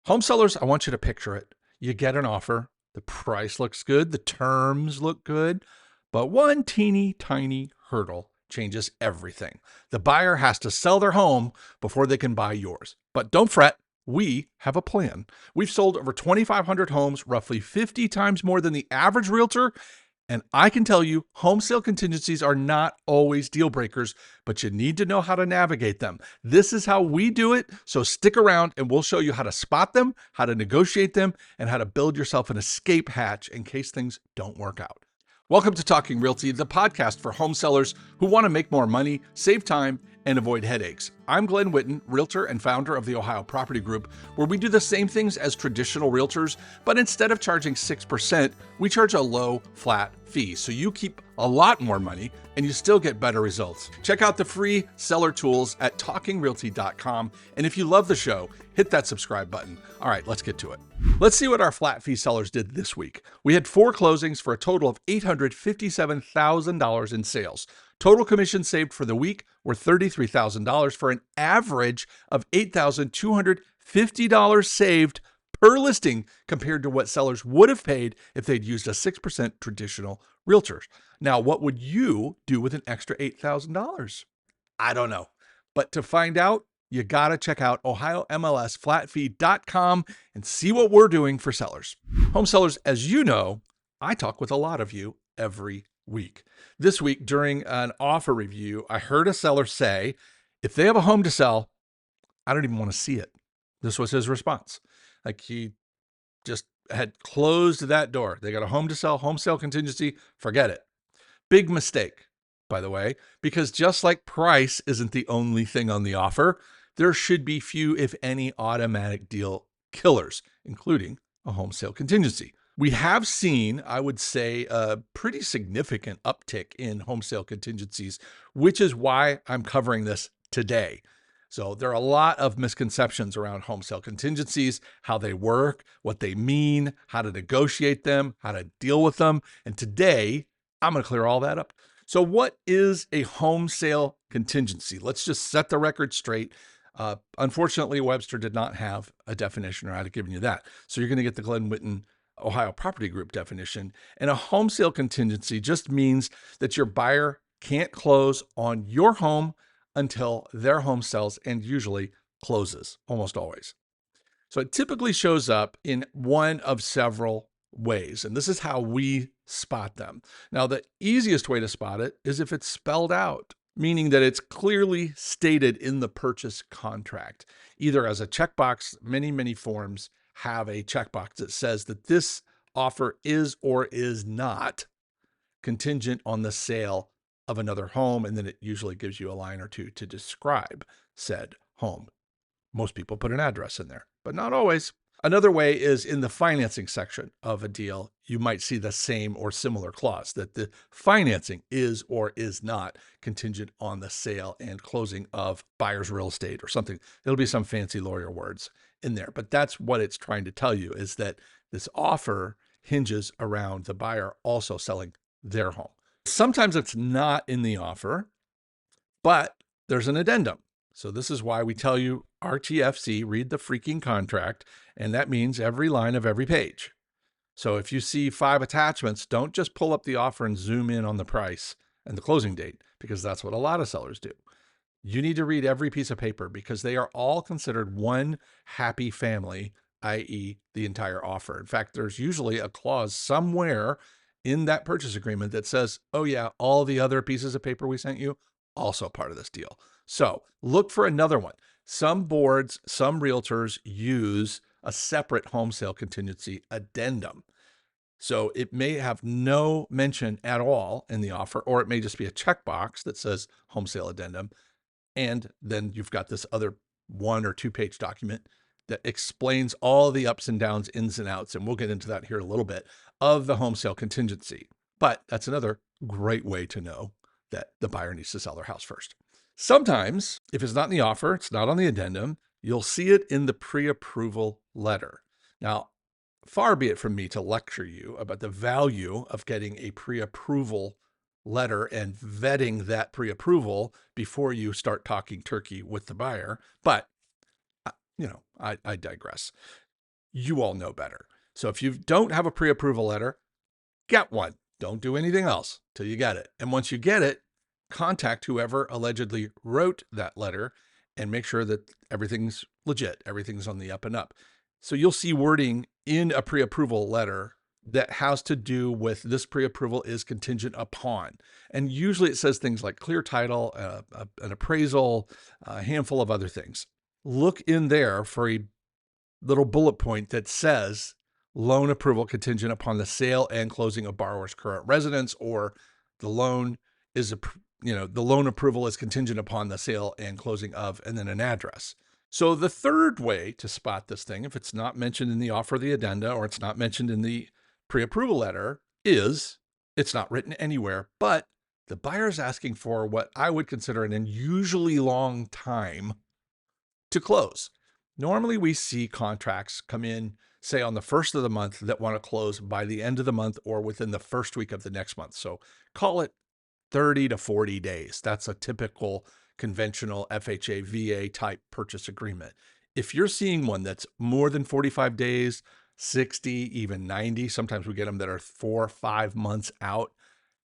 Home sellers, I want you to picture it. You get an offer, the price looks good, the terms look good, but one teeny tiny hurdle changes everything. The buyer has to sell their home before they can buy yours. But don't fret, we have a plan. We've sold over 2,500 homes, roughly 50 times more than the average realtor. And I can tell you, home sale contingencies are not always deal breakers, but you need to know how to navigate them. This is how we do it. So stick around and we'll show you how to spot them, how to negotiate them, and how to build yourself an escape hatch in case things don't work out. Welcome to Talking Realty, the podcast for home sellers who want to make more money, save time, and avoid headaches. I'm Glen, realtor and founder of the Ohio Property Group, where we do the same things as traditional realtors, but instead of charging 6%, we charge a low, flat fee. So you keep a lot more money and you still get better results. Check out the free seller tools at talkingrealty.com. And if you love the show, hit that subscribe button. All right, let's get to it. Let's see what our flat fee sellers did this week. We had 4 closings for a total of $857,000 in sales. Total commissions saved for the week were $33,000 for an average of $8,250 saved per listing compared to what sellers would have paid if they'd used a 6% traditional realtor. Now, what would you do with an extra $8,000? I don't know. But to find out, you got to check out OhioMLSFlatFee.com and see what we're doing for sellers. Home sellers, as you know, I talk with a lot of you every week. This week, during an offer review, I heard a seller say, if they have a home to sell, I don't even want to see it. This was his response. Like he just had closed that door. They got a home to sell, home sale contingency, forget it. Big mistake, by the way, because just like price isn't the only thing on the offer, there should be few, if any, automatic deal killers, including a home sale contingency. We have seen, I would say, a pretty significant uptick in home sale contingencies, which is why I'm covering this today. So there are a lot of misconceptions around home sale contingencies, how they work, what they mean, how to negotiate them, how to deal with them. And today, I'm going to clear all that up. So what is a home sale contingency? Let's just set the record straight. Unfortunately, Webster did not have a definition, or I'd have given you that. So you're going to get the Glen Ohio Property Group definition. And a home sale contingency just means that your buyer can't close on your home until their home sells and usually closes, almost always. So it typically shows up in one of several ways, and this is how we spot them. Now, the easiest way to spot it is if it's spelled out, meaning that it's clearly stated in the purchase contract, either as a checkbox. Many forms have a checkbox that says that this offer is or is not contingent on the sale of another home, and then it usually gives you a line or two to describe said home. Most people put an address in there, but not always. Another way is in the financing section of a deal, you might see the same or similar clause that the financing is or is not contingent on the sale and closing of buyer's real estate or something. There'll be some fancy lawyer words in there, but that's what it's trying to tell you, is that this offer hinges around the buyer also selling their home. Sometimes it's not in the offer, but there's an addendum. So this is why we tell you RTFC, read the freaking contract, and that means every line of every page. So if you see 5 attachments, don't just pull up the offer and zoom in on the price and the closing date, because that's what a lot of sellers do. You need to read every piece of paper because they are all considered one happy family, i.e. the entire offer. In fact, there's usually a clause somewhere in that purchase agreement that says, oh yeah, all the other pieces of paper we sent you, also part of this deal. So look for another one. Some boards, some realtors use a separate home sale contingency addendum. So it may have no mention at all in the offer, or it may just be a checkbox that says home sale addendum. And then you've got this other 1 or 2 page document that explains all the ups and downs, ins and outs, and we'll get into that here in a little bit, of the home sale contingency. But that's another great way to know that the buyer needs to sell their house first. Sometimes, if it's not in the offer, it's not on the addendum, you'll see it in the pre-approval letter. Now, far be it from me to lecture you about the value of getting a pre-approval letter and vetting that pre-approval before you start talking turkey with the buyer, but I digress. You all know better. So if you don't have a pre-approval letter, get one. Don't do anything else till you get it. And once you get it, contact whoever allegedly wrote that letter and make sure that everything's legit, everything's on the up and up. So you'll see wording in a pre-approval letter that has to do with this pre-approval is contingent upon. And usually it says things like clear title, an appraisal, a handful of other things. Look in there for a little bullet point that says loan approval contingent upon the sale and closing of borrower's current residence, or the loan is the loan approval is contingent upon the sale and closing of, and then an address. So the third way to spot this thing, if it's not mentioned in the offer of the addenda or it's not mentioned in the pre-approval letter, is it's not written anywhere, but the buyer's asking for what I would consider an unusually long time to close. Normally we see contracts come in, say on the first of the month, that want to close by the end of the month or within the first week of the next month. So call it 30 to 40 days. That's a typical conventional FHA, VA type purchase agreement. If you're seeing one that's more than 45 days, 60, even 90, sometimes we get them that are 4 or 5 months out.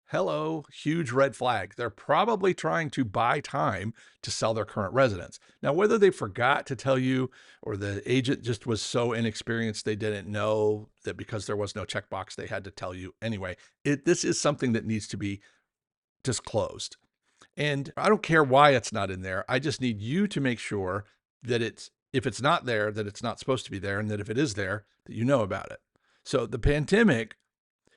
Hello, huge red flag. They're probably trying to buy time to sell their current residence. Now, whether they forgot to tell you or the agent just was so inexperienced they didn't know that because there was no checkbox, they had to tell you anyway. This is something that needs to be disclosed. And I don't care why it's not in there. I just need you to make sure that if it's not there, that it's not supposed to be there, and that if it is there, that you know about it. So the pandemic,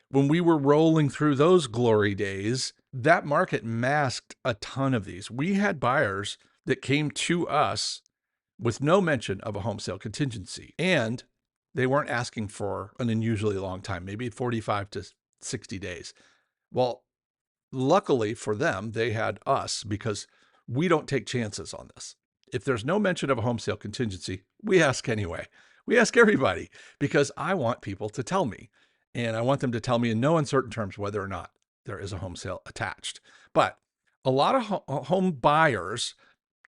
when we were rolling through those glory days, that market masked a ton of these. We had buyers that came to us with no mention of a home sale contingency, and they weren't asking for an unusually long time, maybe 45 to 60 days. Well, luckily for them, they had us because we don't take chances on this. If there's no mention of a home sale contingency, we ask anyway. We ask everybody because I want people to tell me. And I want them to tell me in no uncertain terms whether or not there is a home sale attached. But a lot of home buyers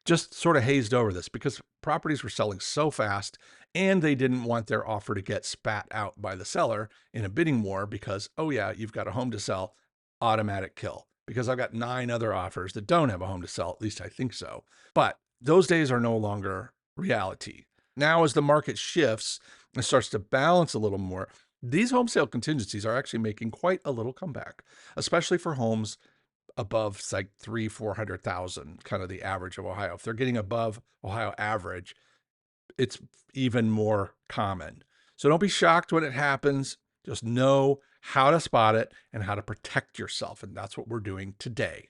just sort of hazed over this because properties were selling so fast and they didn't want their offer to get spat out by the seller in a bidding war because, oh yeah, you've got a home to sell, automatic kill. Because I've got 9 other offers that don't have a home to sell, at least I think so. But those days are no longer reality. Now, as the market shifts and starts to balance a little more, these home sale contingencies are actually making quite a little comeback, especially for homes above like 300,000-400,000, kind of the average of Ohio. If they're getting above Ohio average, it's even more common. So don't be shocked when it happens. Just know how to spot it and how to protect yourself. And that's what we're doing today.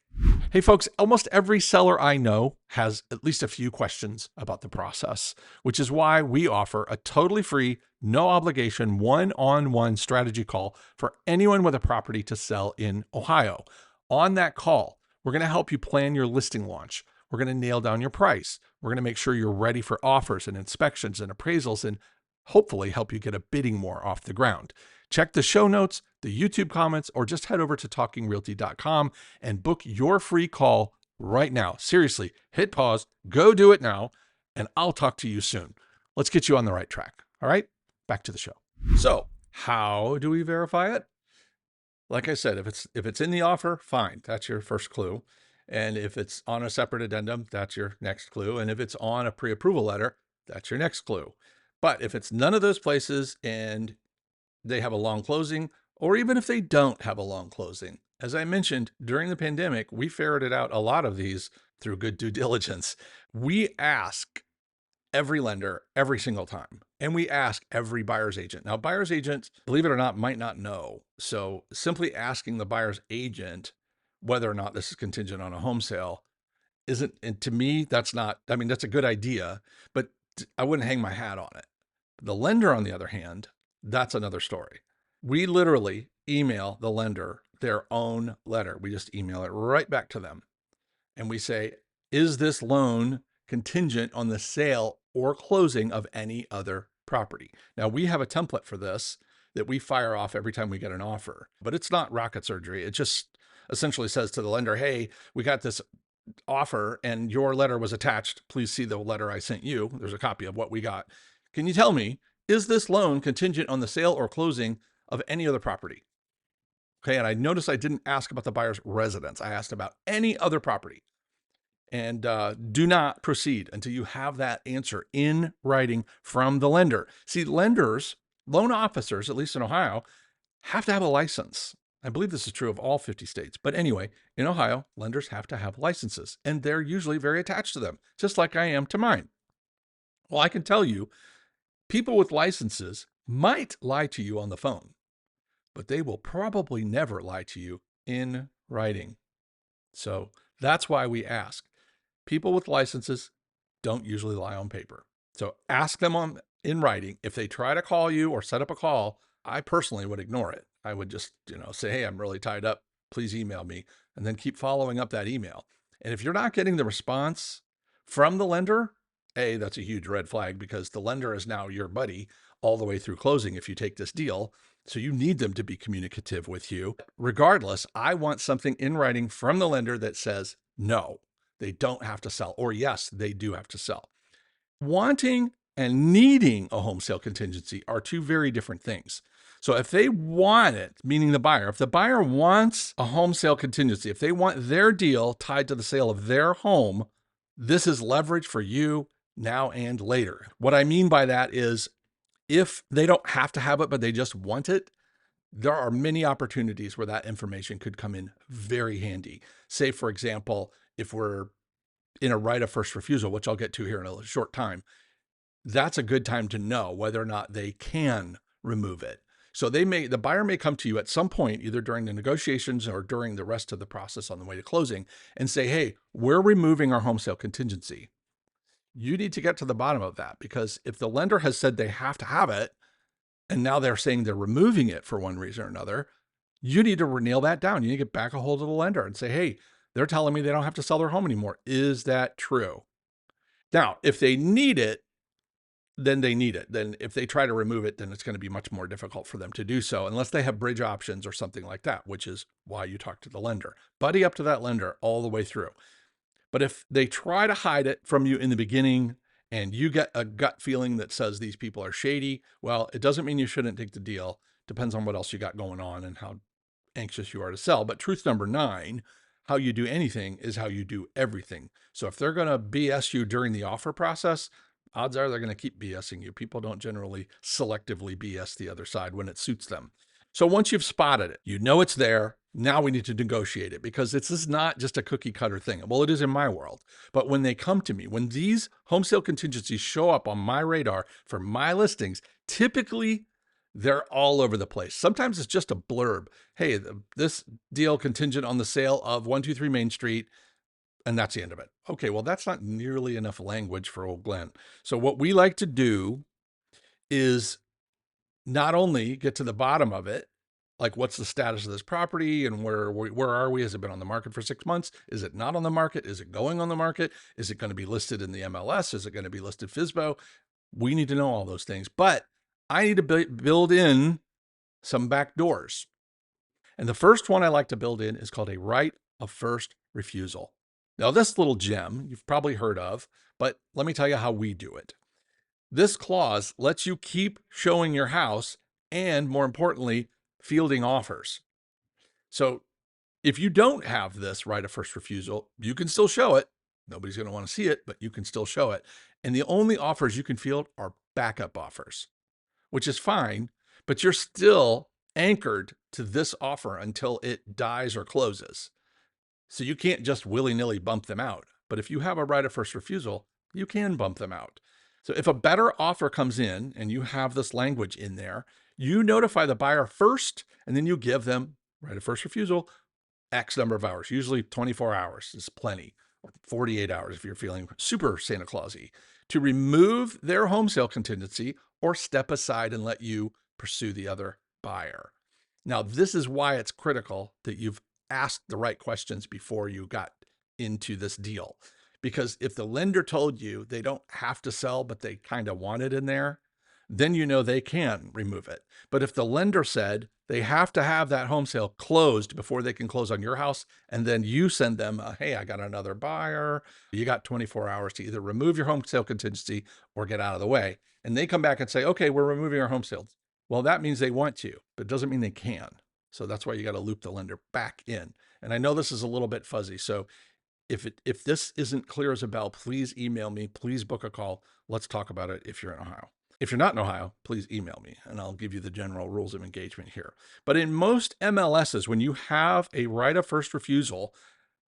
Hey folks, almost every seller I know has at least a few questions about the process, which is why we offer a totally free, no obligation, one-on-one strategy call for anyone with a property to sell in Ohio. On that call, we're going to help you plan your listing launch. We're going to nail down your price. We're going to make sure you're ready for offers and inspections and appraisals and hopefully help you get a bidding war off the ground. Check the show notes, the YouTube comments, or just head over to talkingrealty.com and book your free call right now. Seriously, hit pause, go do it now, and I'll talk to you soon. Let's get you on the right track. All right, back to the show. So how do we verify it? Like I said, if it's in the offer, fine, that's your first clue. And if it's on a separate addendum, that's your next clue. And if it's on a pre-approval letter, that's your next clue. But if it's none of those places and they have a long closing, or even if they don't have a long closing, as I mentioned, during the pandemic, we ferreted out a lot of these through good due diligence. We ask every lender every single time, and we ask every buyer's agent. Now, buyer's agents, believe it or not, might not know. So simply asking the buyer's agent whether or not this is contingent on a home sale isn't, and to me, that's not, I mean, that's a good idea, but I wouldn't hang my hat on it. The lender, on the other hand, that's another story. We literally email the lender their own letter. We just email it right back to them. And we say, is this loan contingent on the sale or closing of any other property? Now, we have a template for this that we fire off every time we get an offer, but it's not rocket surgery. It just essentially says to the lender, hey, we got this offer and your letter was attached. Please see the letter I sent you. There's a copy of what we got. Can you tell me Is this loan contingent on the sale or closing of any other property? Okay, and I noticed I didn't ask about the buyer's residence. I asked about any other property. And do not proceed until you have that answer in writing from the lender. See, lenders, loan officers, at least in Ohio, have to have a license. I believe this is true of all 50 states. But anyway, in Ohio, lenders have to have licenses, and they're usually very attached to them, just like I am to mine. Well, I can tell you, people with licenses might lie to you on the phone, but they will probably never lie to you in writing. So that's why we ask. People with licenses don't usually lie on paper. So ask them in writing. If they try to call you or set up a call, I personally would ignore it. I would just, say, hey, I'm really tied up. Please email me, and then keep following up that email. And if you're not getting the response from the lender, that's a huge red flag, because the lender is now your buddy all the way through closing if you take this deal. So you need them to be communicative with you. Regardless, I want something in writing from the lender that says no, they don't have to sell, or yes, they do have to sell. Wanting and needing a home sale contingency are two very different things. So if they want it, meaning the buyer, if the buyer wants a home sale contingency, if they want their deal tied to the sale of their home, this is leverage for you now and later. What I mean by that is, if they don't have to have it, but they just want it, there are many opportunities where that information could come in very handy. Say, for example, if we're in a right of first refusal, which I'll get to here in a short time, that's a good time to know whether or not they can remove it. So the buyer may come to you at some point, either during the negotiations or during the rest of the process on the way to closing, and say, hey, we're removing our home sale contingency. You need to get to the bottom of that, because if the lender has said they have to have it, and now they're saying they're removing it for one reason or another, you need to nail that down. You need to get back a hold of the lender and say, hey, they're telling me they don't have to sell their home anymore. Is that true? Now, if they need it, then they need it. Then if they try to remove it, then it's going to be much more difficult for them to do so, unless they have bridge options or something like that, which is why you talk to the lender. Buddy up to that lender all the way through. But if they try to hide it from you in the beginning and you get a gut feeling that says these people are shady, well, it doesn't mean you shouldn't take the deal. Depends on what else you got going on and how anxious you are to sell. But truth number 9, how you do anything is how you do everything. So if they're going to BS you during the offer process, odds are they're going to keep BSing you. People don't generally selectively BS the other side when it suits them. So once you've spotted it, you know it's there. Now we need to negotiate it, because this is not just a cookie cutter thing. Well, it is in my world. But when they come to me, when these home sale contingencies show up on my radar for my listings, typically they're all over the place. Sometimes it's just a blurb. Hey, this deal contingent on the sale of 123 Main Street, and that's the end of it. Okay, well, that's not nearly enough language for old Glen. So what we like to do is not only get to the bottom of it, like what's the status of this property and where are we? Has it been on the market for 6 months? Is it not on the market? Is it going on the market? Is it going to be listed in the MLS? Is it going to be listed FSBO? We need to know all those things, but I need to build in some back doors. And the first one I like to build in is called a right of first refusal. Now, this little gem you've probably heard of, but let me tell you how we do it. This clause lets you keep showing your house and, more importantly, fielding offers. So if you don't have this right of first refusal, you can still show it. Nobody's going to want to see it, but you can still show it. And the only offers you can field are backup offers, which is fine, but you're still anchored to this offer until it dies or closes. So you can't just willy-nilly bump them out. But if you have a right of first refusal, you can bump them out. So if a better offer comes in and you have this language in there, you notify the buyer first, and then you give them right of first refusal, X number of hours. Usually 24 hours is plenty, or 48 hours if you're feeling super Santa Claus-y, to remove their home sale contingency or step aside and let you pursue the other buyer. Now, this is why it's critical that you've asked the right questions before you got into this deal. Because if the lender told you they don't have to sell, but they kind of want it in there, then you know they can remove it. But if the lender said they have to have that home sale closed before they can close on your house, and then you send them, hey, I got another buyer, you got 24 hours to either remove your home sale contingency or get out of the way, and they come back and say, okay, we're removing our home sales. Well, that means they want to, but it doesn't mean they can. So that's why you got to loop the lender back in. And I know this is a little bit fuzzy. So if this isn't clear as a bell, please email me. Please book a call. Let's talk about it if you're in Ohio. If you're not in Ohio, please email me and I'll give you the general rules of engagement here. But in most MLSs, when you have a right of first refusal,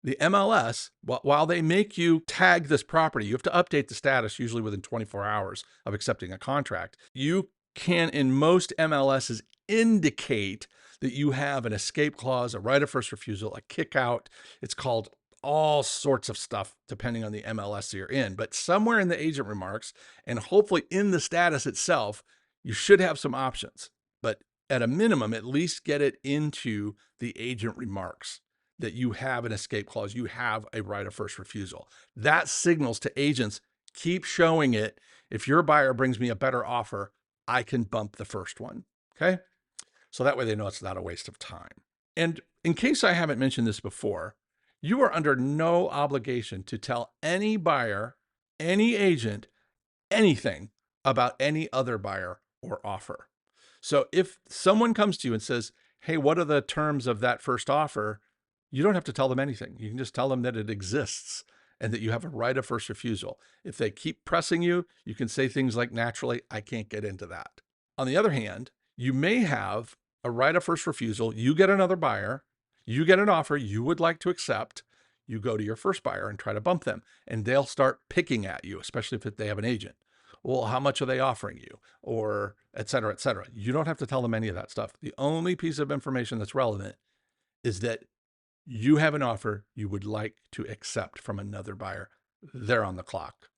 the MLS, while they make you tag this property, you have to update the status usually within 24 hours of accepting a contract. You can, in most MLSs, indicate that you have an escape clause, a right of first refusal, a kick out. It's called all sorts of stuff depending on the MLS you're in. But somewhere in the agent remarks, and hopefully in the status itself, you should have some options. But at a minimum, at least get it into the agent remarks that you have an escape clause, you have a right of first refusal. That signals to agents, keep showing it. If your buyer brings me a better offer, I can bump the first one, okay? So that way they know it's not a waste of time. And in case I haven't mentioned this before, you are under no obligation to tell any buyer, any agent, anything about any other buyer or offer. So if someone comes to you and says, hey, what are the terms of that first offer? You don't have to tell them anything. You can just tell them that it exists and that you have a right of first refusal. If they keep pressing you, you can say things like, naturally, I can't get into that. On the other hand, you may have a right of first refusal. You get another buyer, you get an offer you would like to accept. You go to your first buyer and try to bump them, and they'll start picking at you, especially if they have an agent. Well, how much are they offering you? Or et cetera, et cetera. You don't have to tell them any of that stuff. The only piece of information that's relevant is that you have an offer you would like to accept from another buyer. They're on the clock.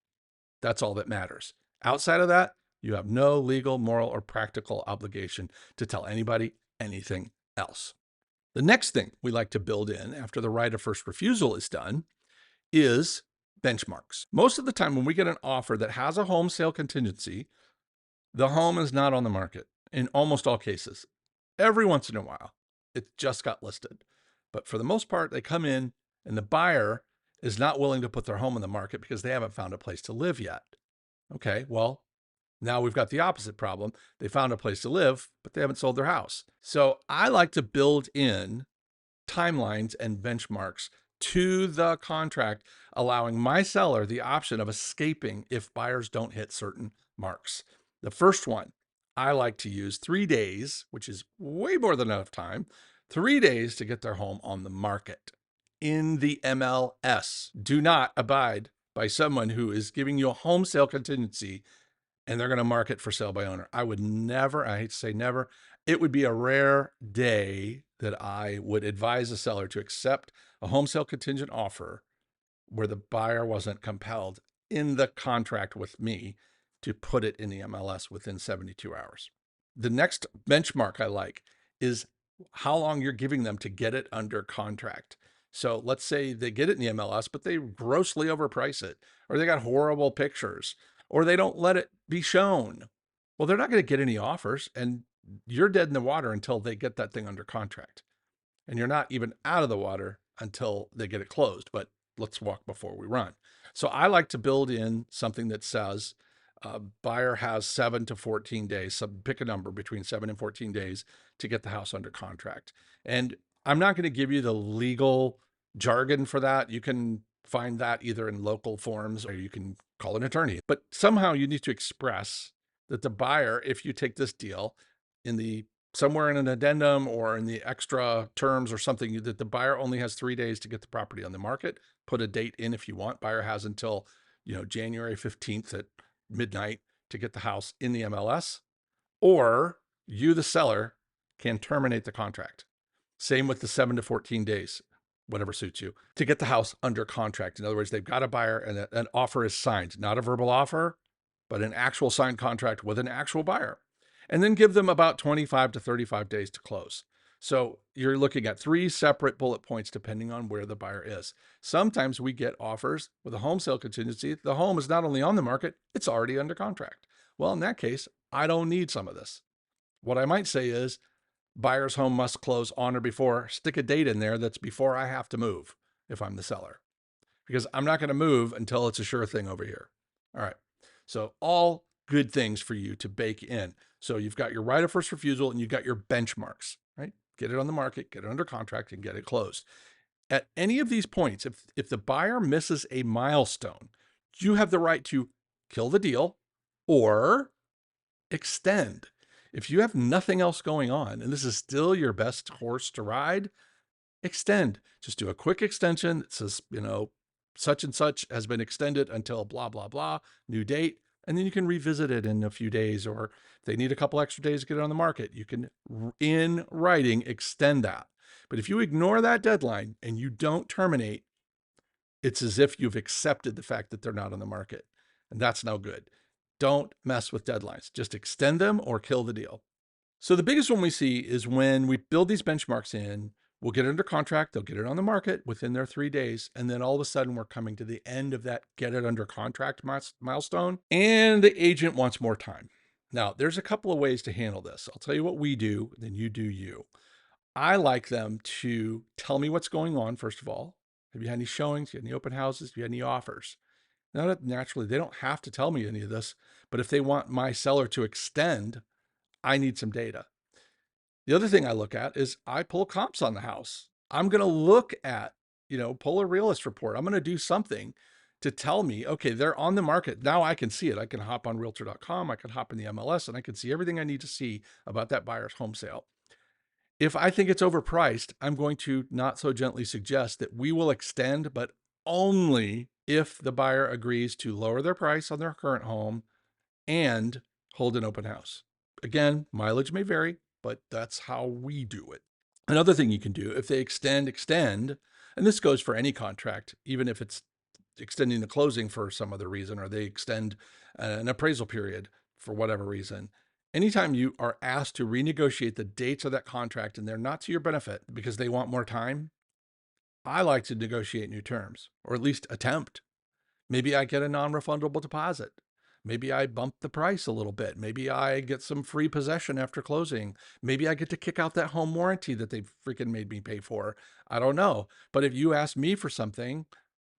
That's all that matters. Outside of that, you have no legal, moral, or practical obligation to tell anybody anything else. The next thing we like to build in after the right of first refusal is done is benchmarks. Most of the time when we get an offer that has a home sale contingency, the home is not on the market in almost all cases. Every once in a while, it just got listed. But for the most part, they come in and the buyer is not willing to put their home on the market because they haven't found a place to live yet. Okay, well, now we've got the opposite problem. They found a place to live, but they haven't sold their house. So I like to build in timelines and benchmarks to the contract, allowing my seller the option of escaping if buyers don't hit certain marks. The first one, I like to use 3 days, which is way more than enough time, 3 days to get their home on the market in the MLS. Do not abide by someone who is giving you a home sale contingency and they're going to mark it for sale by owner. I would never, I hate to say never, it would be a rare day that I would advise a seller to accept a home sale contingent offer where the buyer wasn't compelled in the contract with me to put it in the MLS within 72 hours. The next benchmark I like is how long you're giving them to get it under contract. So let's say they get it in the MLS, but they grossly overprice it, or they got horrible pictures, or they don't let it be shown. Well, they're not going to get any offers, and you're dead in the water until they get that thing under contract. And you're not even out of the water until they get it closed. But let's walk before we run. So I like to build in something that says buyer has 7 to 14 days. So pick a number between 7 and 14 days to get the house under contract. And I'm not going to give you the legal jargon for that. You can find that either in local forms or you can call an attorney. But somehow you need to express that the buyer, if you take this deal in the somewhere in an addendum or in the extra terms or something, that the buyer only has 3 days to get the property on the market. Put a date in if you want. Buyer has until, January 15th at midnight to get the house in the MLS, or you, the seller, can terminate the contract. Same with the 7 to 14 days, whatever suits you, to get the house under contract. In other words, they've got a buyer and an offer is signed, not a verbal offer, but an actual signed contract with an actual buyer. And then give them about 25 to 35 days to close. So you're looking at 3 separate bullet points depending on where the buyer is. Sometimes we get offers with a home sale contingency. The home is not only on the market, it's already under contract. Well, in that case, I don't need some of this. What I might say is buyer's home must close on or before, stick a date in there that's before I have to move if I'm the seller, because I'm not going to move until it's a sure thing over here. All right. So all good things for you to bake in. So you've got your right of first refusal and you've got your benchmarks, right? Get it on the market, get it under contract, and get it closed. At any of these points, if the buyer misses a milestone, you have the right to kill the deal or extend. If you have nothing else going on and this is still your best horse to ride, extend. Just do a quick extension that says, such and such has been extended until blah, blah, blah, new date. And then you can revisit it in a few days, or if they need a couple extra days to get it on the market, you can, in writing, extend that. But if you ignore that deadline and you don't terminate, it's as if you've accepted the fact that they're not on the market. And that's no good. Don't mess with deadlines. Just extend them or kill the deal. So the biggest one we see is when we build these benchmarks in, we'll get it under contract, they'll get it on the market within their 3 days, and then all of a sudden we're coming to the end of that get it under contract milestone, and the agent wants more time. Now, there's a couple of ways to handle this. I'll tell you what we do, then you do you. I like them to tell me what's going on, first of all. Have you had any showings? Have you had any open houses? Have you had any offers? Now, naturally, they don't have to tell me any of this, but if they want my seller to extend, I need some data. The other thing I look at is I pull comps on the house. I'm going to look at, pull a realist report. I'm going to do something to tell me, okay, they're on the market. Now I can see it. I can hop on realtor.com. I can hop in the MLS and I can see everything I need to see about that buyer's home sale. If I think it's overpriced, I'm going to not so gently suggest that we will extend, but only if the buyer agrees to lower their price on their current home and hold an open house. Again, mileage may vary, but that's how we do it. Another thing you can do, if they extend, and this goes for any contract, even if it's extending the closing for some other reason, or they extend an appraisal period for whatever reason. Anytime you are asked to renegotiate the dates of that contract and they're not to your benefit because they want more time, I like to negotiate new terms, or at least attempt. Maybe I get a non-refundable deposit. Maybe I bump the price a little bit. Maybe I get some free possession after closing. Maybe I get to kick out that home warranty that they freaking made me pay for. I don't know. But if you ask me for something,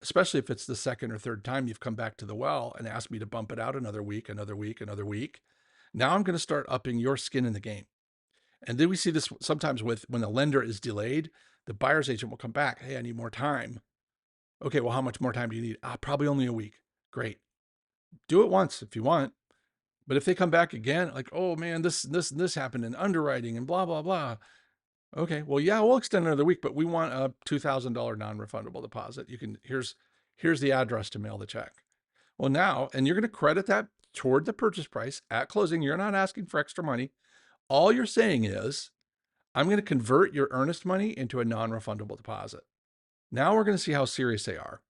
especially if it's the second or third time you've come back to the well and asked me to bump it out another week, now I'm going to start upping your skin in the game. And then we see this sometimes when the lender is delayed, the buyer's agent will come back. Hey, I need more time. Okay, well, how much more time do you need? Probably only a week. Great. Do it once if you want. But if they come back again, like, oh man, this happened in underwriting and blah, blah, blah. Okay, well, yeah, we'll extend another week, but we want a $2,000 non-refundable deposit. Here's the address to mail the check. Well, now, and you're going to credit that toward the purchase price at closing. You're not asking for extra money. All you're saying is, I'm going to convert your earnest money into a non-refundable deposit. Now we're going to see how serious they are.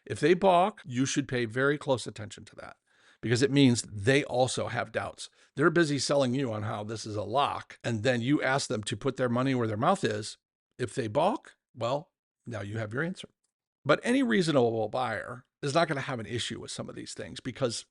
If they balk, you should pay very close attention to that because it means they also have doubts. They're busy selling you on how this is a lock, and then you ask them to put their money where their mouth is. If they balk, well, now you have your answer. But any reasonable buyer is not going to have an issue with some of these things because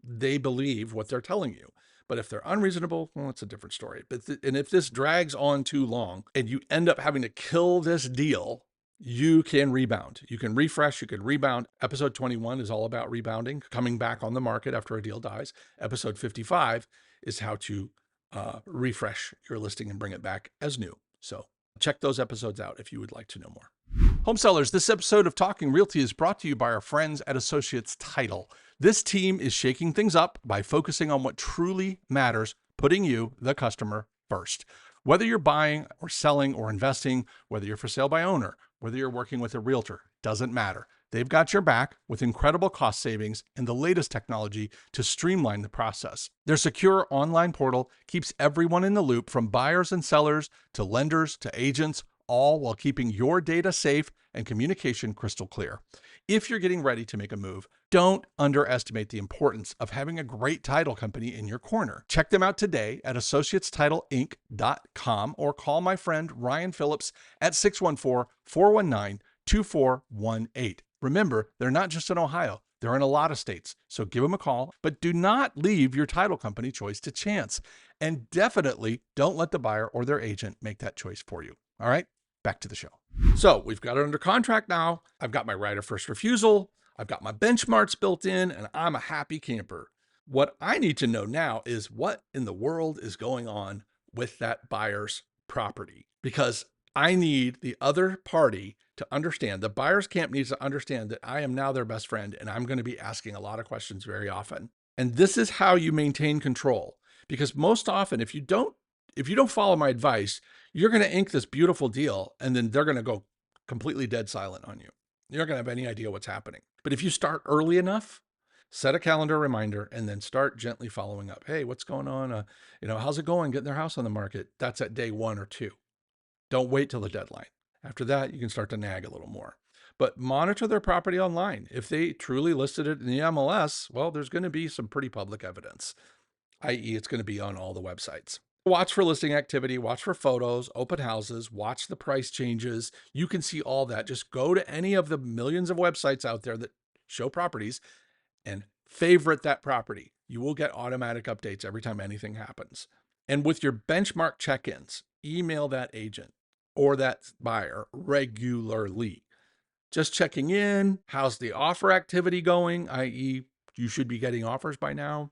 they believe what they're telling you. But if they're unreasonable, well, it's a different story. And if this drags on too long and you end up having to kill this deal, you can rebound. You can refresh, you can rebound. Episode 21 is all about rebounding, coming back on the market after a deal dies. Episode 55 is how to refresh your listing and bring it back as new. So check those episodes out if you would like to know more. Home sellers, this episode of Talking Realty is brought to you by our friends at Associates Title. This team is shaking things up by focusing on what truly matters, putting you, the customer, first. Whether you're buying or selling or investing, whether you're for sale by owner, whether you're working with a realtor, doesn't matter. They've got your back with incredible cost savings and the latest technology to streamline the process. Their secure online portal keeps everyone in the loop, from buyers and sellers to lenders to agents, all while keeping your data safe and communication crystal clear. If you're getting ready to make a move, don't underestimate the importance of having a great title company in your corner. Check them out today at associatestitleinc.com or call my friend Ryan Phillips at 614-419-2418. Remember, they're not just in Ohio. They're in a lot of states, so give them a call, but do not leave your title company choice to chance. And definitely don't let the buyer or their agent make that choice for you. All right, back to the show. So we've got it under contract now. I've got my right of first refusal. I've got my benchmarks built in, and I'm a happy camper. What I need to know now is what in the world is going on with that buyer's property, because I need the other party to understand, the buyer's camp needs to understand that I am now their best friend and I'm going to be asking a lot of questions very often. And this is how you maintain control, because most often if you don't follow my advice, you're going to ink this beautiful deal and then they're going to go completely dead silent on you. You're not going to have any idea what's happening. But if you start early enough, set a calendar reminder and then start gently following up. Hey, what's going on? How's it going getting their house on the market? That's at day 1 or 2. Don't wait till the deadline. After that, you can start to nag a little more. But monitor their property online. If they truly listed it in the MLS, well, there's going to be some pretty public evidence, i.e., it's going to be on all the websites. Watch for listing activity, watch for photos, open houses, watch the price changes. You can see all that. Just go to any of the millions of websites out there that show properties and favorite that property. You will get automatic updates every time anything happens. And with your benchmark check-ins, email that agent or that buyer regularly. Just checking in. How's the offer activity going? i.e., you should be getting offers by now.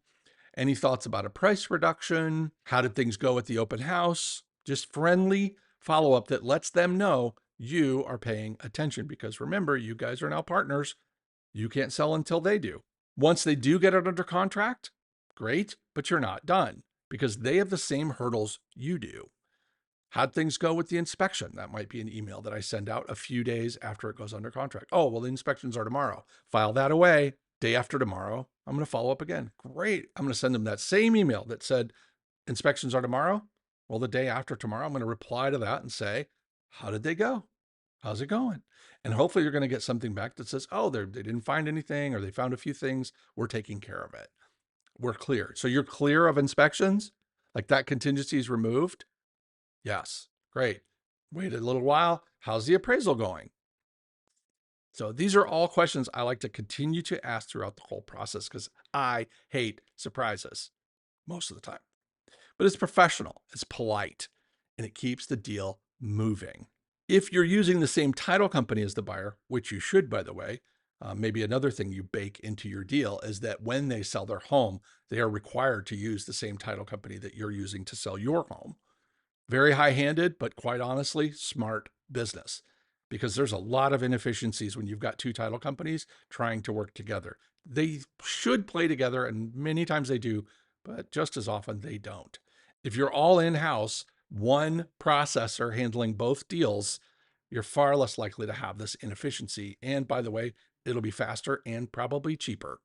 Any thoughts about a price reduction? How did things go at the open house? Just friendly follow-up that lets them know you are paying attention, because remember, you guys are now partners. You can't sell until they do. Once they do get it under contract, great, but you're not done, because they have the same hurdles you do. How'd things go with the inspection? That might be an email that I send out a few days after it goes under contract. Oh, well, the inspections are tomorrow. File that away. Day after tomorrow, I'm going to follow up again. Great. I'm going to send them that same email that said inspections are tomorrow. Well, the day after tomorrow, I'm going to reply to that and say, how did they go? How's it going? And hopefully you're going to get something back that says, oh, they didn't find anything, or they found a few things. We're taking care of it. We're clear. So you're clear of inspections? Like that contingency is removed? Yes. Great. Wait a little while. How's the appraisal going? So these are all questions I like to continue to ask throughout the whole process, because I hate surprises most of the time. But it's professional, it's polite, and it keeps the deal moving. If you're using the same title company as the buyer, which you should, by the way, maybe another thing you bake into your deal is that when they sell their home, they are required to use the same title company that you're using to sell your home. Very high-handed, but quite honestly, smart business, because there's a lot of inefficiencies when you've got two title companies trying to work together. They should play together, and many times they do, but just as often they don't. If you're all in-house, one processor handling both deals, you're far less likely to have this inefficiency. And by the way, it'll be faster and probably cheaper.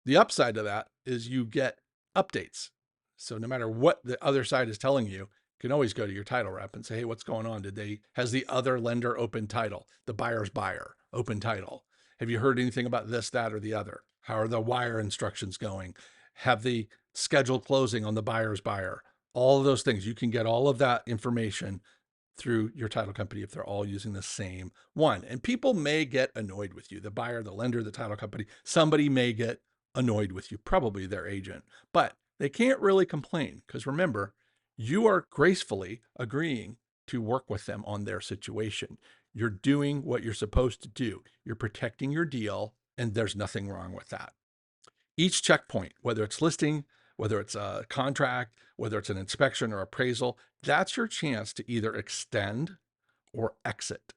The upside to that is you get updates. So no matter what the other side is telling you, you can always go to your title rep and say, hey, what's going on? Has the other lender open title? The buyer's buyer, open title. Have you heard anything about this, that, or the other? How are the wire instructions going? Have the scheduled closing on the buyer's buyer? All of those things. You can get all of that information through your title company if they're all using the same one. And people may get annoyed with you, the buyer, the lender, the title company. Somebody may get annoyed with you, probably their agent, but they can't really complain, because remember, you are gracefully agreeing to work with them on their situation. You're doing what you're supposed to do. You're protecting your deal, and there's nothing wrong with that. Each checkpoint, whether it's listing, whether it's a contract, whether it's an inspection or appraisal, that's your chance to either extend or exit,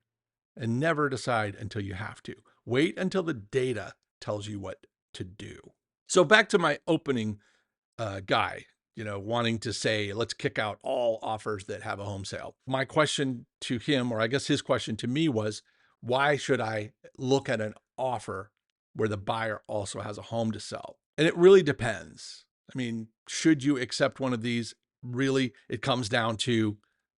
and never decide until you have to. Wait until the data tells you what to do. So back to my opening guy, wanting to say, let's kick out all offers that have a home sale. My question to him, or I guess his question to me, was, why should I look at an offer where the buyer also has a home to sell? And it really depends. I mean, should you accept one of these? Really, it comes down to,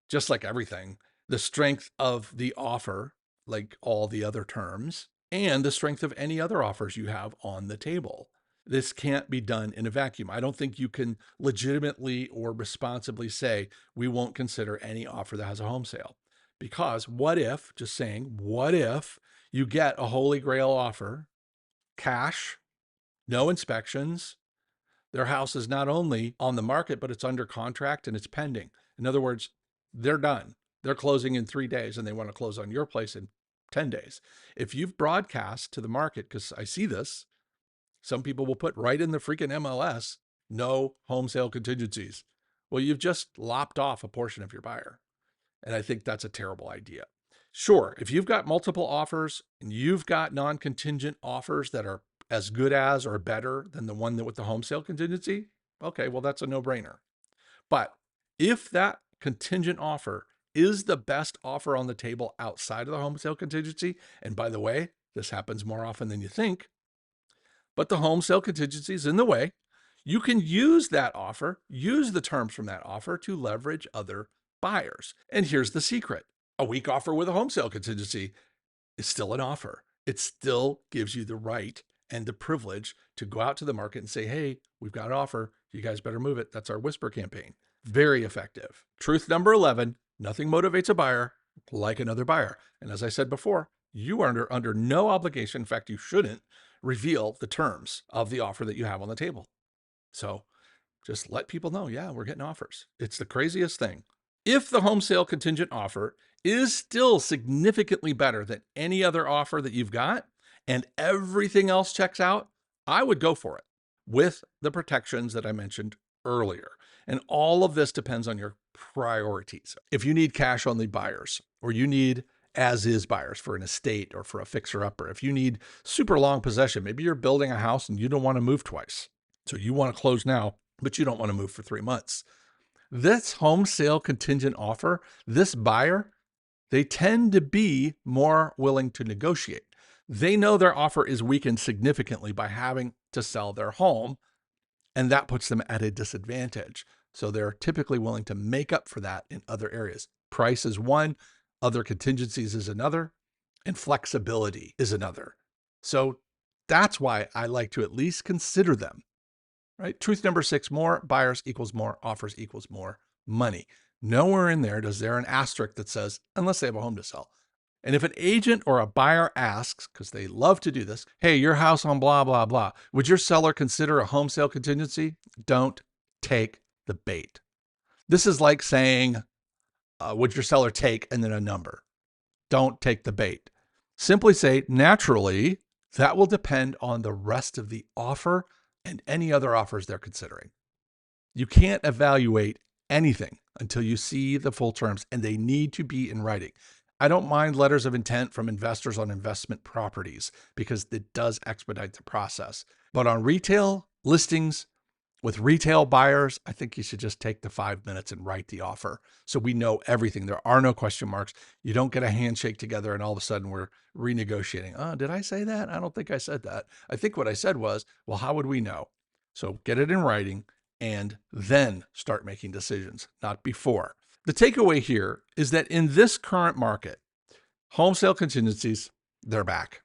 just like everything, the strength of the offer, like all the other terms, and the strength of any other offers you have on the table. This can't be done in a vacuum. I don't think you can legitimately or responsibly say, we won't consider any offer that has a home sale. Because what if you get a holy grail offer, cash, no inspections, their house is not only on the market, but it's under contract and it's pending. In other words, they're done. They're closing in 3 days and they want to close on your place in 10 days. If you've broadcast to the market, because I see this, Some people will put right in the freaking MLS, no home sale contingencies. Well, you've just lopped off a portion of your buyer. And I think that's a terrible idea. Sure, if you've got multiple offers and you've got non-contingent offers that are as good as or better than the one that with the home sale contingency, okay, well, that's a no-brainer. But if that contingent offer is the best offer on the table outside of the home sale contingency, and by the way, this happens more often than you think, but the home sale contingency is in the way, you can use that offer, use the terms from that offer to leverage other buyers. And here's the secret. A weak offer with a home sale contingency is still an offer. It still gives you the right and the privilege to go out to the market and say, hey, we've got an offer. You guys better move it. That's our whisper campaign. Very effective. Truth number 11, nothing motivates a buyer like another buyer. And as I said before, you are under no obligation. In fact, you shouldn't reveal the terms of the offer that you have on the table. So just let people know, yeah, we're getting offers. It's the craziest thing. If the home sale contingent offer is still significantly better than any other offer that you've got and everything else checks out, I would go for it with the protections that I mentioned earlier. And all of this depends on your priorities. If you need cash only buyers, or you need as is buyers for an estate or for a fixer upper, if you need super long possession, maybe you're building a house and you don't want to move twice. So you want to close now, but you don't want to move for 3 months. This home sale contingent offer, this buyer, they tend to be more willing to negotiate. They know their offer is weakened significantly by having to sell their home, and that puts them at a disadvantage. So they're typically willing to make up for that in other areas. Price is one, other contingencies is another, and flexibility is another. So that's why I like to at least consider them. Right? Truth number 6, more buyers equals more offers equals more money. Nowhere in there is there an asterisk that says, unless they have a home to sell. And if an agent or a buyer asks, because they love to do this, hey, your house on blah, blah, blah, would your seller consider a home sale contingency? Don't take the bait. This is like saying, would your seller take, and then a number. Don't take the bait. Simply say, naturally, that will depend on the rest of the offer and any other offers they're considering. You can't evaluate anything until you see the full terms, and they need to be in writing. I don't mind letters of intent from investors on investment properties because it does expedite the process. But on retail listings with retail buyers, I think you should just take the 5 minutes and write the offer so we know everything. There are no question marks. You don't get a handshake together and all of a sudden we're renegotiating. Oh, did I say that? I don't think I said that. I think what I said was, well, how would we know? So get it in writing and then start making decisions, not before. The takeaway here is that in this current market, home sale contingencies, they're back.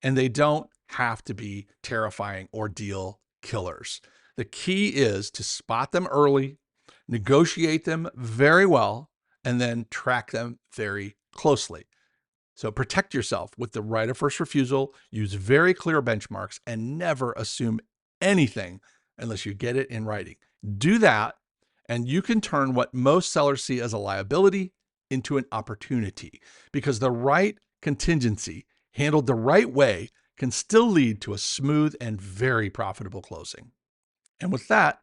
And they don't have to be terrifying ordeal killers. The key is to spot them early, negotiate them very well, and then track them very closely. So protect yourself with the right of first refusal, use very clear benchmarks, and never assume anything unless you get it in writing. Do that, and you can turn what most sellers see as a liability into an opportunity, because the right contingency handled the right way can still lead to a smooth and very profitable closing. And with that,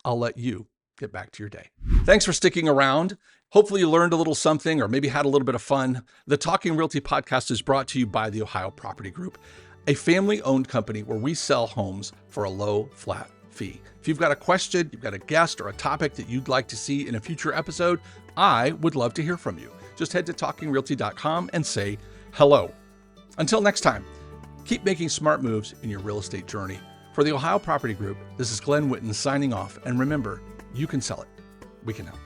I'll let you get back to your day. Thanks for sticking around. Hopefully you learned a little something or maybe had a little bit of fun. The Talking Realty podcast is brought to you by the Ohio Property Group, a family-owned company where we sell homes for a low, flat fee. If you've got a question, you've got a guest or a topic that you'd like to see in a future episode, I would love to hear from you. Just head to talkingrealty.com and say hello. Until next time, keep making smart moves in your real estate journey. For the Ohio Property Group, this is Glen signing off. And remember, you can sell it. We can help.